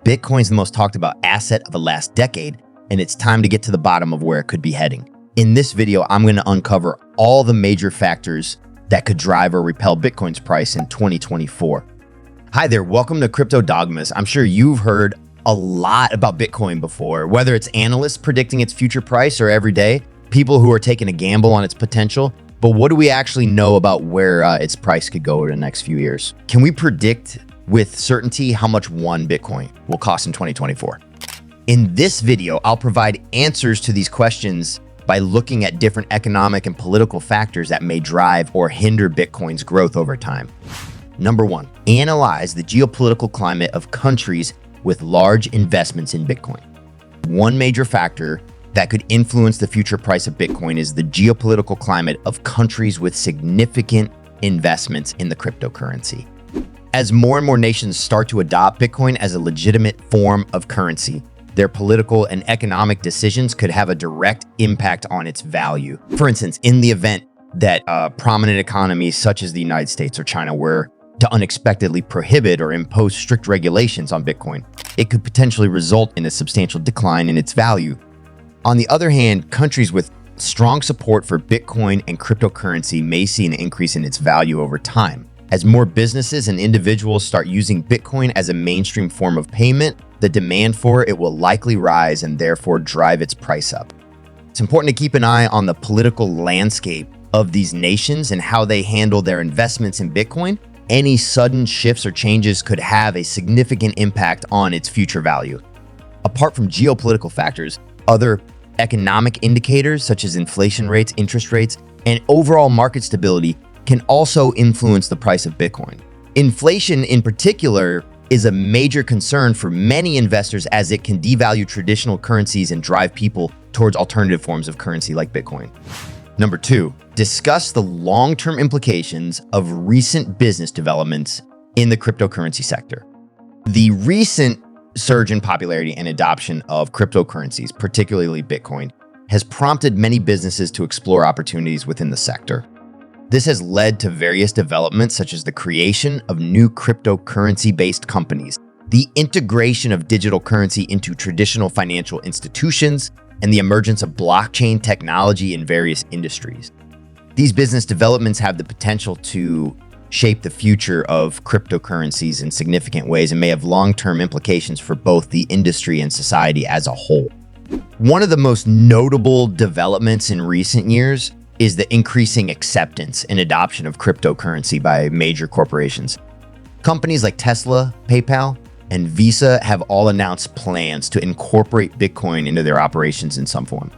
Bitcoin's the most talked about asset of the last decade, and it's time to get to the bottom of where it could be heading. In this video, I'm going to uncover all the major factors that could drive or repel Bitcoin's price in 2024. Hi there, welcome to Crypto Dogmas. I'm sure you've heard a lot about Bitcoin before, whether it's analysts predicting its future price or every day, people who are taking a gamble on its potential. But what do we actually know about where its price could go over the next few years? Can we predict with certainty how much one Bitcoin will cost in 2024? In this video, I'll provide answers to these questions by looking at different economic and political factors that may drive or hinder Bitcoin's growth over time. Number one, analyze the geopolitical climate of countries with large investments in Bitcoin. One major factor that could influence the future price of Bitcoin is the geopolitical climate of countries with significant investments in the cryptocurrency. As more and more nations start to adopt Bitcoin as a legitimate form of currency, their political and economic decisions could have a direct impact on its value. For instance, in the event that prominent economies such as the United States or China were to unexpectedly prohibit or impose strict regulations on Bitcoin, it could potentially result in a substantial decline in its value. On the other hand, countries with strong support for Bitcoin and cryptocurrency may see an increase in its value over time. As more businesses and individuals start using Bitcoin as a mainstream form of payment, the demand for it will likely rise and therefore drive its price up. It's important to keep an eye on the political landscape of these nations and how they handle their investments in Bitcoin. Any sudden shifts or changes could have a significant impact on its future value. Apart from geopolitical factors, other economic indicators such as inflation rates, interest rates, and overall market stability can also influence the price of Bitcoin. Inflation in particular is a major concern for many investors as it can devalue traditional currencies and drive people towards alternative forms of currency like Bitcoin. Number two, discuss the long-term implications of recent business developments in the cryptocurrency sector. The recent surge in popularity and adoption of cryptocurrencies, particularly Bitcoin, has prompted many businesses to explore opportunities within the sector. This has led to various developments such as the creation of new cryptocurrency-based companies, the integration of digital currency into traditional financial institutions, and the emergence of blockchain technology in various industries. These business developments have the potential to shape the future of cryptocurrencies in significant ways and may have long-term implications for both the industry and society as a whole. One of the most notable developments in recent years is the increasing acceptance and adoption of cryptocurrency by major corporations. Companies like Tesla, PayPal, and Visa have all announced plans to incorporate Bitcoin into their operations in some form.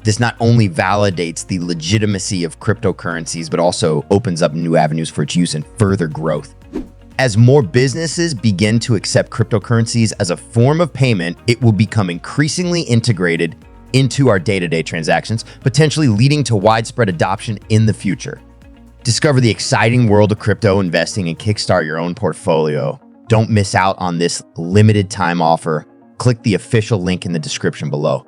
This not only validates the legitimacy of cryptocurrencies, but also opens up new avenues for its use and further growth. As more businesses begin to accept cryptocurrencies as a form of payment, it will become increasingly integrated into our day-to-day transactions, potentially leading to widespread adoption in the future. Discover the exciting world of crypto investing and kickstart your own portfolio. Don't miss out on this limited time offer. Click the official link in the description below.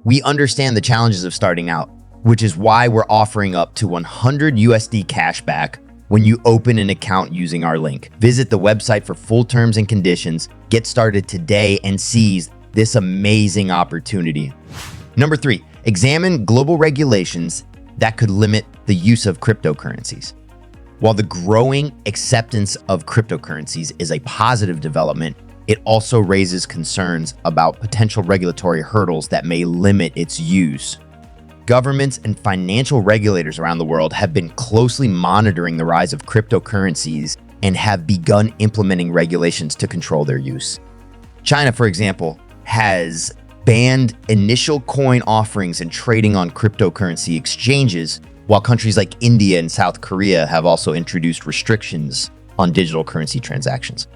We understand the challenges of starting out, which is why we're offering up to 100 USD cashback when you open an account using our link. Visit the website for full terms and conditions. Get started today and seize this amazing opportunity. Number three, examine global regulations that could limit the use of cryptocurrencies. While the growing acceptance of cryptocurrencies is a positive development, it also raises concerns about potential regulatory hurdles that may limit its use. Governments and financial regulators around the world have been closely monitoring the rise of cryptocurrencies and have begun implementing regulations to control their use. China, for example, has banned initial coin offerings and trading on cryptocurrency exchanges, while countries like India and South Korea have also introduced restrictions on digital currency transactions.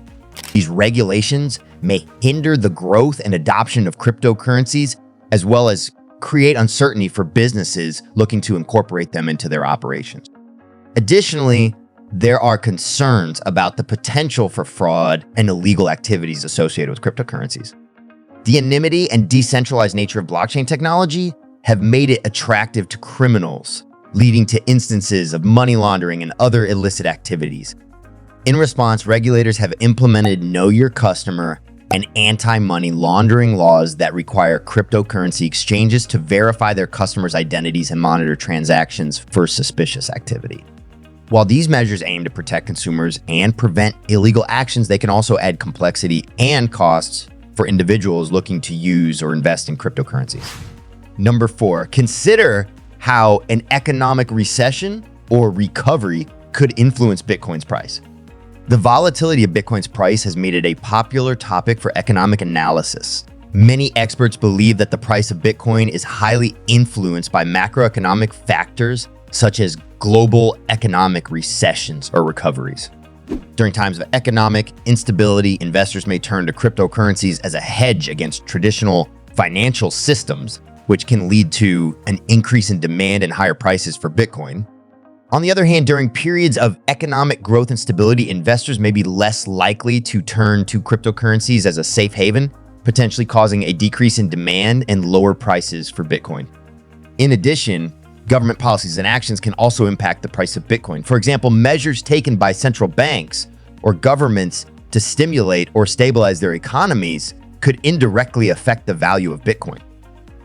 These regulations may hinder the growth and adoption of cryptocurrencies, as well as create uncertainty for businesses looking to incorporate them into their operations. Additionally, there are concerns about the potential for fraud and illegal activities associated with cryptocurrencies. The anonymity and decentralized nature of blockchain technology have made it attractive to criminals, leading to instances of money laundering and other illicit activities. In response, regulators have implemented Know Your Customer and anti-money laundering laws that require cryptocurrency exchanges to verify their customers' identities and monitor transactions for suspicious activity. While these measures aim to protect consumers and prevent illegal actions, they can also add complexity and costs for individuals looking to use or invest in cryptocurrencies. Number 4, consider how an economic recession or recovery could influence Bitcoin's price. The volatility of Bitcoin's price has made it a popular topic for economic analysis. Many experts believe that the price of Bitcoin is highly influenced by macroeconomic factors such as global economic recessions or recoveries. During times of economic instability, investors may turn to cryptocurrencies as a hedge against traditional financial systems, which can lead to an increase in demand and higher prices for Bitcoin. On the other hand, during periods of economic growth and stability, investors may be less likely to turn to cryptocurrencies as a safe haven, potentially causing a decrease in demand and lower prices for Bitcoin. In addition, government policies and actions can also impact the price of Bitcoin. For example, measures taken by central banks or governments to stimulate or stabilize their economies could indirectly affect the value of Bitcoin.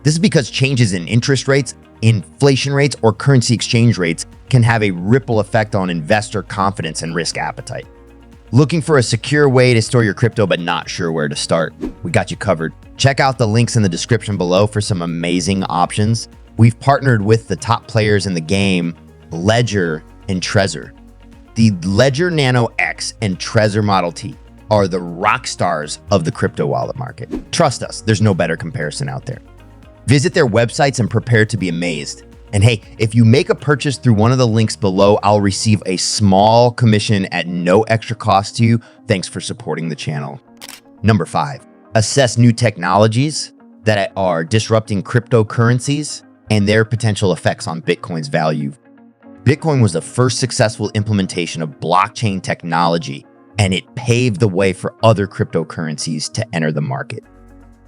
This is because changes in interest rates, inflation rates, or currency exchange rates can have a ripple effect on investor confidence and risk appetite. Looking for a secure way to store your crypto but not sure where to start? We got you covered. Check out the links in the description below for some amazing options. We've partnered with the top players in the game, Ledger and Trezor. The Ledger Nano X and Trezor Model T are the rock stars of the crypto wallet market. Trust us, there's no better comparison out there. Visit their websites and prepare to be amazed. And hey, if you make a purchase through one of the links below, I'll receive a small commission at no extra cost to you. Thanks for supporting the channel. Number 5, assess new technologies that are disrupting cryptocurrencies and their potential effects on Bitcoin's value. Bitcoin was the first successful implementation of blockchain technology, and it paved the way for other cryptocurrencies to enter the market.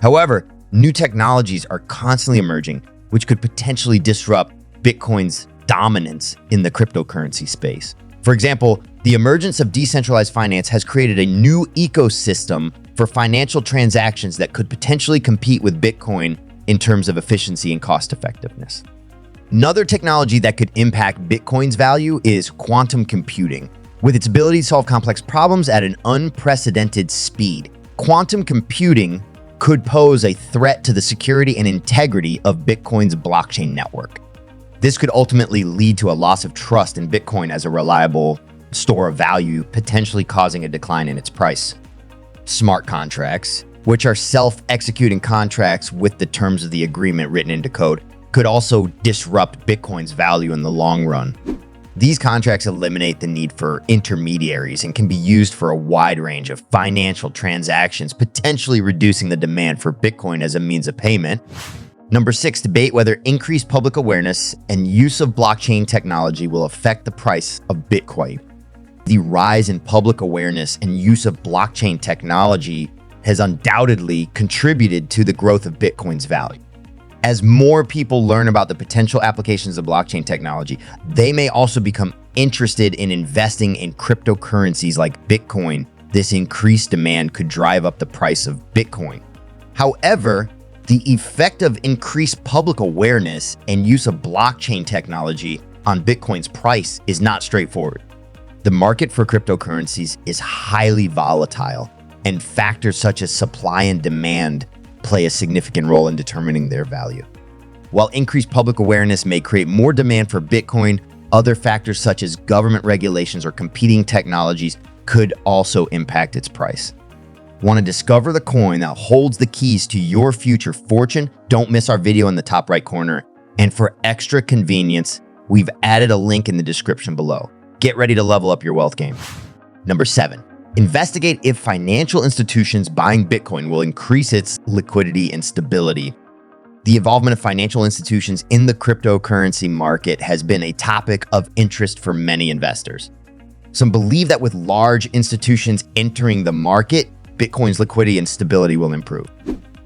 However, new technologies are constantly emerging, which could potentially disrupt Bitcoin's dominance in the cryptocurrency space. For example, the emergence of decentralized finance has created a new ecosystem for financial transactions that could potentially compete with Bitcoin in terms of efficiency and cost effectiveness. Another technology that could impact Bitcoin's value is quantum computing. With its ability to solve complex problems at an unprecedented speed, quantum computing could pose a threat to the security and integrity of Bitcoin's blockchain network. This could ultimately lead to a loss of trust in Bitcoin as a reliable store of value, potentially causing a decline in its price. Smart contracts, which are self-executing contracts with the terms of the agreement written into code, could also disrupt Bitcoin's value in the long run. These contracts eliminate the need for intermediaries and can be used for a wide range of financial transactions, potentially reducing the demand for Bitcoin as a means of payment. Number 6, debate whether increased public awareness and use of blockchain technology will affect the price of Bitcoin. The rise in public awareness and use of blockchain technology has undoubtedly contributed to the growth of Bitcoin's value. As more people learn about the potential applications of blockchain technology, they may also become interested in investing in cryptocurrencies like Bitcoin. This increased demand could drive up the price of Bitcoin. However, the effect of increased public awareness and use of blockchain technology on Bitcoin's price is not straightforward. The market for cryptocurrencies is highly volatile, and factors such as supply and demand play a significant role in determining their value. While increased public awareness may create more demand for Bitcoin, other factors such as government regulations or competing technologies could also impact its price. Want to discover the coin that holds the keys to your future fortune? Don't miss our video in the top right corner. And for extra convenience, we've added a link in the description below. Get ready to level up your wealth game. Number 7. Investigate if financial institutions buying Bitcoin will increase its liquidity and stability. The involvement of financial institutions in the cryptocurrency market has been a topic of interest for many investors. Some believe that with large institutions entering the market, Bitcoin's liquidity and stability will improve.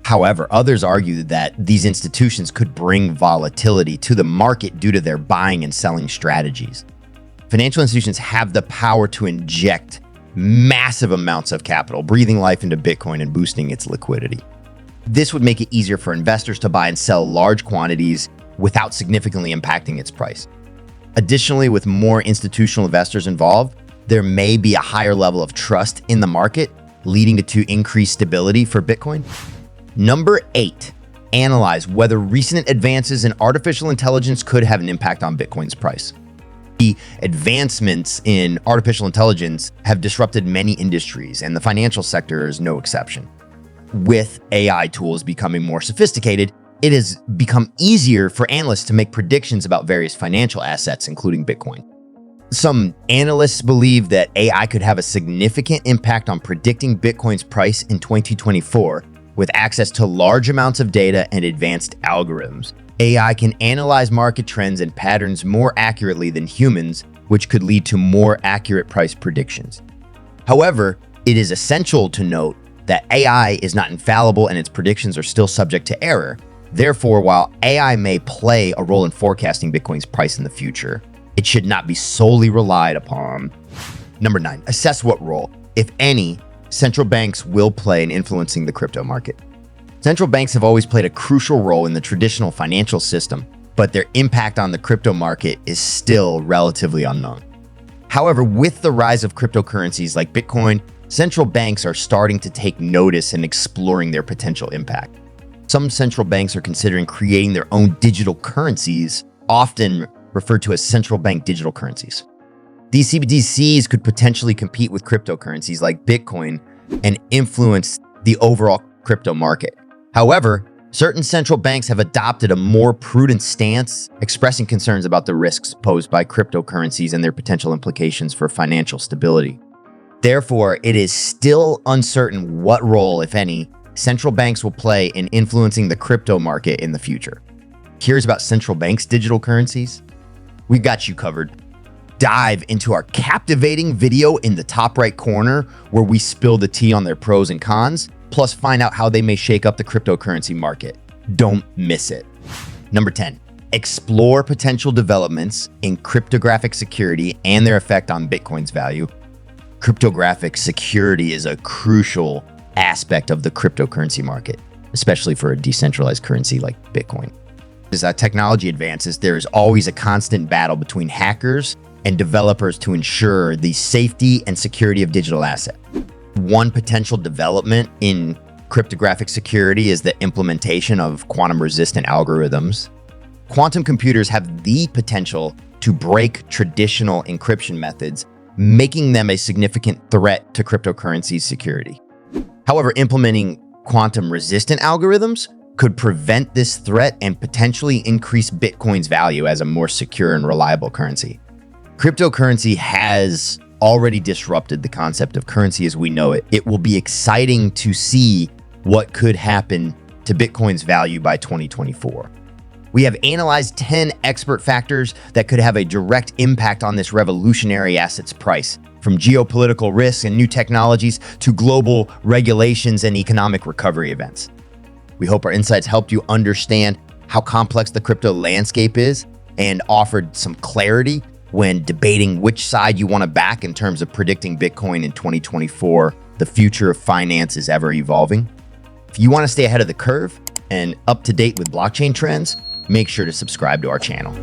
However, others argue that these institutions could bring volatility to the market due to their buying and selling strategies. Financial institutions have the power to inject massive amounts of capital, breathing life into Bitcoin and boosting its liquidity. This would make it easier for investors to buy and sell large quantities without significantly impacting its price. Additionally, with more institutional investors involved, there may be a higher level of trust in the market, leading to increased stability for Bitcoin. Number 8, analyze whether recent advances in artificial intelligence could have an impact on Bitcoin's price. The advancements in artificial intelligence have disrupted many industries, and the financial sector is no exception. With AI tools becoming more sophisticated, it has become easier for analysts to make predictions about various financial assets, including Bitcoin. Some analysts believe that AI could have a significant impact on predicting Bitcoin's price in 2024 with access to large amounts of data and advanced algorithms. AI can analyze market trends and patterns more accurately than humans, which could lead to more accurate price predictions. However, it is essential to note that AI is not infallible and its predictions are still subject to error. Therefore, while AI may play a role in forecasting Bitcoin's price in the future, it should not be solely relied upon. Number 9, assess what role, if any, central banks will play in influencing the crypto market. Central banks have always played a crucial role in the traditional financial system, but their impact on the crypto market is still relatively unknown. However, with the rise of cryptocurrencies like Bitcoin, central banks are starting to take notice and exploring their potential impact. Some central banks are considering creating their own digital currencies, often referred to as central bank digital currencies. These CBDCs could potentially compete with cryptocurrencies like Bitcoin and influence the overall crypto market. However, certain central banks have adopted a more prudent stance, expressing concerns about the risks posed by cryptocurrencies and their potential implications for financial stability. Therefore, it is still uncertain what role, if any, central banks will play in influencing the crypto market in the future. Curious about central banks' digital currencies? We got you covered. Dive into our captivating video in the top right corner where we spill the tea on their pros and cons, plus find out how they may shake up the cryptocurrency market. Don't miss it. Number 10, explore potential developments in cryptographic security and their effect on Bitcoin's value. Cryptographic security is a crucial aspect of the cryptocurrency market, especially for a decentralized currency like Bitcoin. As technology advances, there is always a constant battle between hackers and developers to ensure the safety and security of digital assets. One potential development in cryptographic security is the implementation of quantum-resistant algorithms. Quantum computers have the potential to break traditional encryption methods, making them a significant threat to cryptocurrency security. However, implementing quantum-resistant algorithms could prevent this threat and potentially increase Bitcoin's value as a more secure and reliable currency. Cryptocurrency has already disrupted the concept of currency as we know it. It will be exciting to see what could happen to Bitcoin's value by 2024. We have analyzed 10 expert factors that could have a direct impact on this revolutionary asset's price, from geopolitical risks and new technologies to global regulations and economic recovery events. We hope our insights helped you understand how complex the crypto landscape is and offered some clarity when debating which side you want to back in terms of predicting Bitcoin in 2024. The future of finance is ever evolving. If you want to stay ahead of the curve and up to date with blockchain trends, make sure to subscribe to our channel.